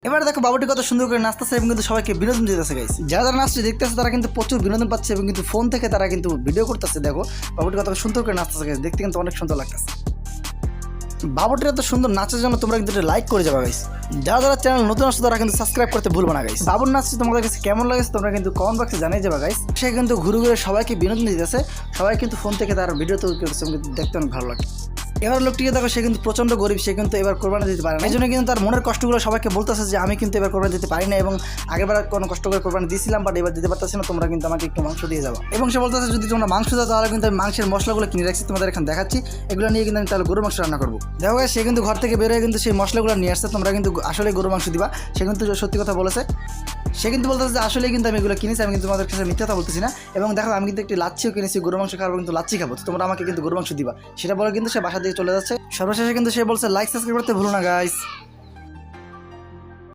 এবার দেখো বাবুটি কত সুন্দর করে নাচতেছে এবং কিন্তু সবাইকে বিনোদন দিতেছে গাইস। যারা যারা নাচতে দেখতেছে তারা কিন্তু প্রচুর বিনোদন পাচ্ছে এবং কিন্তু ফোন থেকে তারা কিন্তু ভিডিও করতেছে। দেখো বাবুটি কত সুন্দর করে নাচতেছে গাইস, দেখতে কিন্তু অনেক সুন্দর লাগতেছে। বাবুটির এত সুন্দর নাচের জন্য তোমরা কিন্তু লাইক করে যাবে গাইস। যারা যারা চ্যানেল নতুন আসছে তারা কিন্তু সাবস্ক্রাইব করতে ভুলবে না গাইস। বাবুর নাচটি তোমাদের কাছে কেমন লাগে তোমরা কিন্তু কমেন্ট বক্সে জানিয়ে যাবে গাইস। সে কিন্তু ঘুরে ঘুরে সবাইকে বিনোদন দিতেছে, সবাই কিন্তু ফোন থেকে তার ভিডিও তৈরি করছে, কিন্তু দেখতে অনেক ভালো লাগে। এবার লোকটিকে দেখো, সে কিন্তু প্রচন্ড গরিব, সে কিন্তু এবার কোরবানি দিতে পারে না। এই জন্য কিন্তু তার মনের কষ্টগুলো সবাইকে বলতেছে যে আমি কিন্তু এবার কোরবানি দিতে পারি না এবং আগেরবার কোনো কষ্ট করে কোরবানি দিয়েছিলাম বাট এবার দিতে পারতেছি না, তোমরা কিন্তু আমাকে একটু মাংস দিয়ে যাবো। এবং সে বলতেছে যদি তোমরা মাংস দাও তাহলে কিন্তু আমি মাংসের মশলাগুলো কিনে রাখছি, তোমাদের এখানে দেখাচ্ছি, এগুলো নিয়ে কিন্তু আমি তাহলে গরু মাংস রান্না করবো। দেখো সে কিন্তু ঘর থেকে বেরোয় কিন্তু সেই মশলাগুলো নিয়ে আসছে, তোমরা কিন্তু আসলে গরু মাংস দিবা। সে কিন্তু সত্যি কথা বলেছে, সে কিন্তু বলতেছে যে আসলে কিন্তু আমি এগুলো কিনেছি, আমি কিন্তু তোমাদের কাছে মিথ্যা কথা বলতেছি না। এবং দেখো আমি কিন্তু একটি লাচ্ছিও কিনেছি, গরু মাংস খাবো কিন্তু লাচ্ছি খাবো, তো তোমরা আমাকে কিন্তু গরু মাংস দিবা, সেটা বলে কিন্তু সে বাসা দিয়ে চলে যাচ্ছে। সর্বশেষে কিন্তু সে বলছে লাইক সাবস্ক্রাইব করতে ভুলো না গাইস।